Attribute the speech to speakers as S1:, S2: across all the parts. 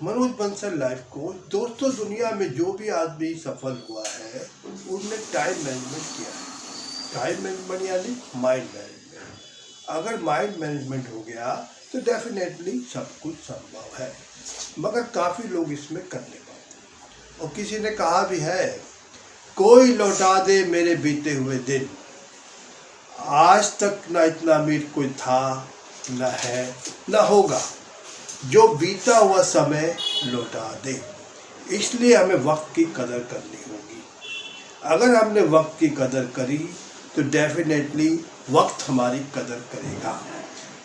S1: Manoj Bansal life coach. दोस्तों, दुनिया में जो भी आदमी सफल हुआ है उनने टाइम मैनेजमेंट किया है। टाइम मैनेजमेंट यानी माइंड मैनेजमेंट। अगर माइंड मैनेजमेंट हो गया तो डेफिनेटली सब कुछ संभव है, मगर काफ़ी लोग इसमें कर नहीं पाते। और किसी ने कहा भी है, कोई लौटा दे मेरे बीते हुए दिन, आज तक ना इतना अमीर कोई था, न है, न होगा, जो बीता हुआ समय लौटा दे। इसलिए हमें वक्त की कदर करनी होगी। अगर हमने वक्त की कदर करी तो डेफिनेटली वक्त हमारी कदर करेगा।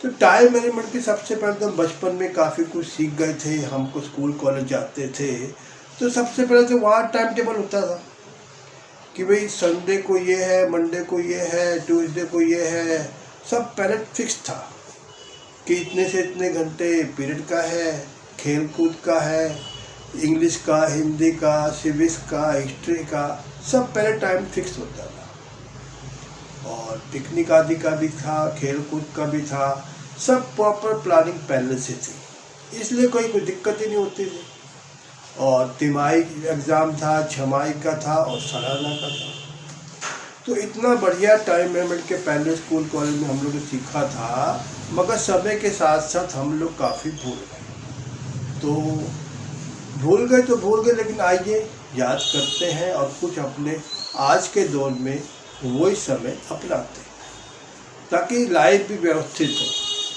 S1: तो टाइम मैनेजमेंट की सबसे पहले तो बचपन में काफ़ी कुछ सीख गए थे। हमको स्कूल कॉलेज जाते थे तो सबसे पहले तो वहाँ टाइम टेबल होता था कि भाई संडे को ये है, मंडे को ये है, ट्यूसडे को ये है। सब पहले फिक्स था कि इतने से इतने घंटे पीरियड का है, खेल कूद का है, इंग्लिश का, हिंदी का, सिविक्स का, हिस्ट्री का, सब पहले टाइम फिक्स होता था। और पिकनिक आदि का भी था, खेल कूद का भी था, सब प्रॉपर प्लानिंग पहले से थी, इसलिए कोई दिक्कत ही नहीं होती थी। और तिमाही एग्ज़ाम था, छमाही का था और सालाना का था। तो इतना बढ़िया टाइम मैनेजमेंट के पहले स्कूल कॉलेज में हम लोग ने सीखा था, मगर समय के साथ साथ हम लोग काफ़ी भूल गए। तो भूल गए, लेकिन आइए याद करते हैं और कुछ अपने आज के दौर में वही समय अपनाते हैं ताकि लाइफ भी व्यवस्थित हो।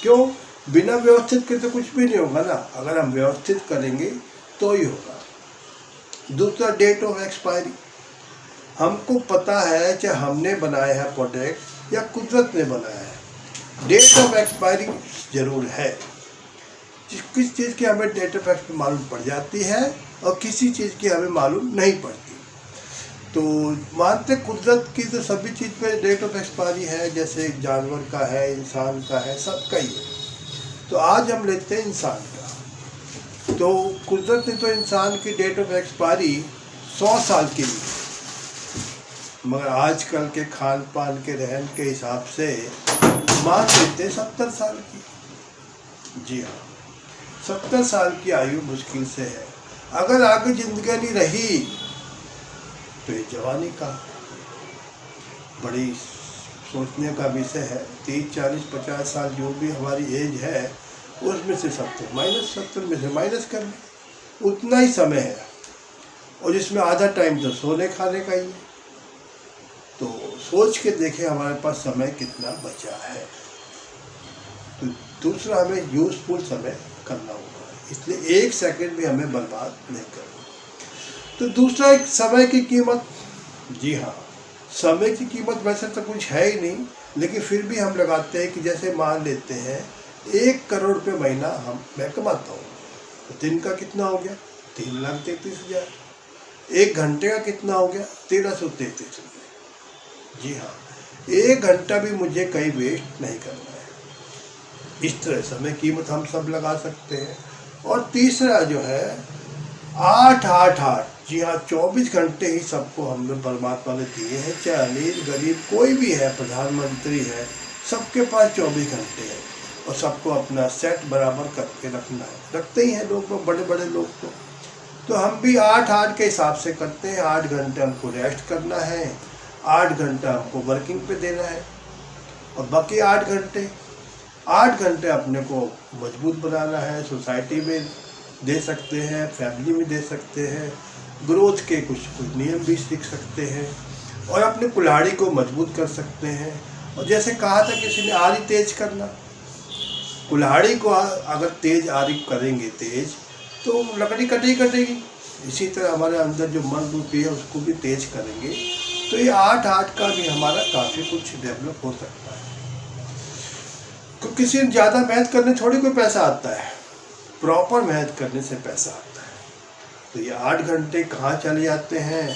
S1: क्यों? बिना व्यवस्थित के तो कुछ भी नहीं होगा ना। अगर हम व्यवस्थित करेंगे तो ही होगा। दूसरा, डेट ऑफ एक्सपायरी। हमको पता है चाहे हमने बनाया है प्रोडक्ट या कुदरत ने बनाया है, डेट ऑफ एक्सपायरी ज़रूर है। किस चीज़ की हमें डेट ऑफ एक्सपायरी मालूम पड़ जाती है और किसी चीज़ की हमें मालूम नहीं पड़ती। तो मानते कुदरत की तो सभी चीज़ पे डेट ऑफ एक्सपायरी है, जैसे जानवर का है, इंसान का है, सबका ही है। तो आज हम लेते हैं इंसान का। तो कुदरत ने तो इंसान की डेट ऑफ एक्सपायरी 100 साल की ली, मगर आजकल के खान पान के रहन के हिसाब से मान लेते 70 साल की। जी हाँ, 70 साल की आयु मुश्किल से है। अगर आगे जिंदगी नहीं रही तो ये जवानी का बड़ी सोचने का विषय है। 30, 40, 50 साल जो भी हमारी एज है उसमें से 70 में से माइनस कर लें, उतना ही समय है। और जिसमें आधा टाइम तो सोने खाने का ही है। तो सोच के देखें हमारे पास समय कितना बचा है। तो दूसरा, हमें यूज़फुल समय करना होगा, इसलिए 1 सेकंड भी हमें बर्बाद नहीं करना। तो दूसरा, एक समय की कीमत। जी हाँ, समय की कीमत वैसे तो कुछ है ही नहीं, लेकिन फिर भी हम लगाते हैं कि जैसे मान लेते हैं 1 करोड़ रुपये महीना मैं कमाता हूँ, तो दिन का कितना हो गया? 3,33,000। 1 घंटे का कितना हो गया? 1,333 रुपये। जी हाँ, 1 घंटा भी मुझे कहीं वेस्ट नहीं करना है। इस तरह समय कीमत हम सब लगा सकते हैं। और तीसरा जो है 8-8-8। जी हाँ, 24 घंटे ही सबको हमने परमात्मा ने दिए हैं, चाहे अमीर गरीब कोई भी है, प्रधानमंत्री है, सबके पास 24 घंटे हैं। और सबको अपना सेट बराबर करके रखना है, रखते ही हैं लोग, बड़े बड़े लोग। तो हम भी 8-8 के हिसाब से करते हैं। 8 घंटे हमको रेस्ट करना है, 8 घंटा हमको वर्किंग पे देना है, और बाकी 8 घंटे अपने को मजबूत बनाना है। सोसाइटी में दे सकते हैं, फैमिली में दे सकते हैं, ग्रोथ के कुछ नियम भी सीख सकते हैं और अपने कुल्हाड़ी को मजबूत कर सकते हैं। और जैसे कहा था किसी ने, आरी तेज करना। कुल्हाड़ी को अगर तेज आरी करेंगे तो लकड़ी कटेगी। इसी तरह हमारे अंदर जो मन रूपी है उसको भी तेज करेंगे तो ये 8-8 का भी हमारा काफ़ी कुछ डेवलप हो सकता है। तो किसी ज़्यादा मेहनत करने थोड़ी कोई पैसा आता है, प्रॉपर मेहनत करने से पैसा आता है। तो ये 8 घंटे कहाँ चले जाते हैं,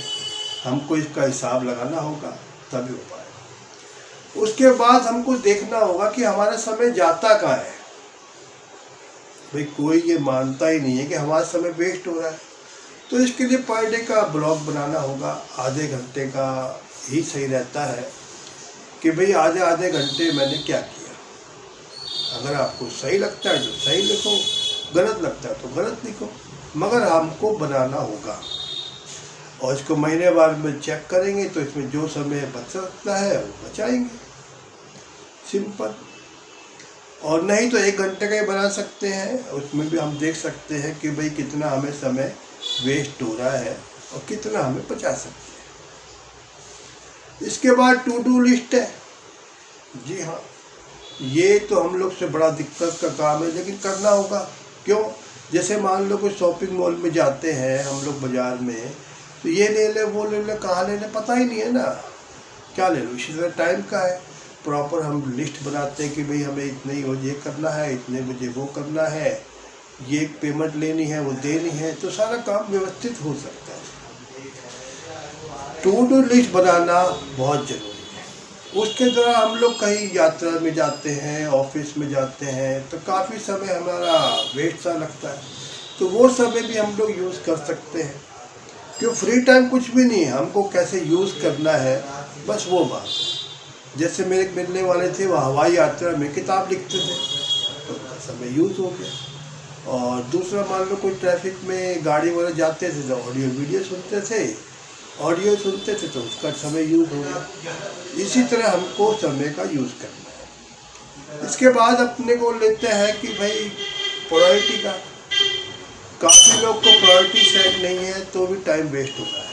S1: हमको इसका हिसाब लगाना होगा, तभी हो पाएगा। उसके बाद हमको देखना होगा कि हमारा समय जाता कहाँ है। भाई कोई ये मानता ही नहीं है कि हमारा समय वेस्ट हो रहा है, तो इसके लिए पर डे का ब्लॉग बनाना होगा। आधे घंटे का ही सही रहता है कि भाई आधे घंटे मैंने क्या किया। अगर आपको सही लगता है तो सही लिखो, गलत लगता है तो गलत लिखो, मगर हमको बनाना होगा और इसको महीने बाद में चेक करेंगे तो इसमें जो समय बच सकता है वो बचाएंगे, सिंपल। और नहीं तो 1 घंटे का ही बना सकते हैं, उसमें भी हम देख सकते हैं कि भाई कितना हमें समय वेस्ट हो रहा है और कितना हमें बचा सकते हैं। इसके बाद टू डू लिस्ट है। जी हाँ, ये तो हम लोग से बड़ा दिक्कत का काम है, लेकिन करना होगा। क्यों? जैसे मान लो कोई शॉपिंग मॉल में जाते हैं हम लोग बाज़ार में, तो ये ले ले वो ले ले, कहाँ ले ले पता ही नहीं है ना, क्या ले लो। इसी तरह टाइम का है, प्रॉपर हम लिस्ट बनाते हैं कि भाई हमें इतने ही ये करना है, इतने बजे वो करना है, ये पेमेंट लेनी है, वो देनी है, तो सारा काम व्यवस्थित हो सकता है। टू डू लिस्ट बनाना बहुत ज़रूरी है। उसके दौरान हम लोग कहीं यात्रा में जाते हैं, ऑफिस में जाते हैं, तो काफ़ी समय हमारा वेस्ट सा लगता है, तो वो समय भी हम लोग यूज़ कर सकते हैं। क्यों? फ्री टाइम कुछ भी नहीं है, हमको कैसे यूज़ करना है बस वो बात है। जैसे मेरे मिलने वाले थे, वो हवाई यात्रा में किताब लिखते थे, तो उनका समय यूज़ हो गया। और दूसरा मान लो कोई ट्रैफिक में गाड़ी वगैरह जाते थे तो ऑडियो वीडियो सुनते थे, तो उसका समय यूज़ हो गया। इसी तरह हमको समय का यूज़ करना है। इसके बाद अपने को लेते हैं कि भाई प्रायोरिटी का, काफ़ी लोग को प्रायोरिटी सेट नहीं है तो भी टाइम वेस्ट हो रहा है।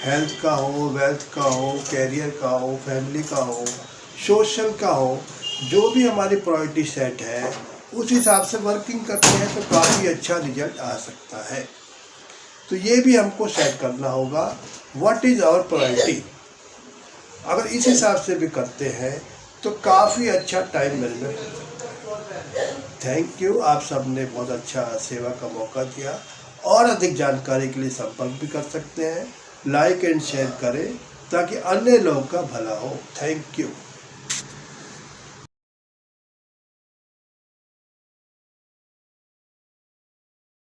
S1: हेल्थ का हो, वेल्थ का हो, कैरियर का हो, फैमिली का हो, सोशल का हो, जो भी हमारी प्रायोरिटी सेट है उस हिसाब से वर्किंग करते हैं तो काफ़ी अच्छा रिजल्ट आ सकता है। तो ये भी हमको सेट करना होगा, व्हाट इज़ आवर प्रायोरिटी। अगर इस हिसाब से भी करते हैं तो काफ़ी अच्छा टाइम मैनेजमेंट हो सकता है। थैंक यू, आप सब ने बहुत अच्छा सेवा का मौका दिया। और अधिक जानकारी के लिए संपर्क भी कर सकते हैं। लाइक एंड शेयर करें ताकि अन्य लोगों का भला हो। Thank you.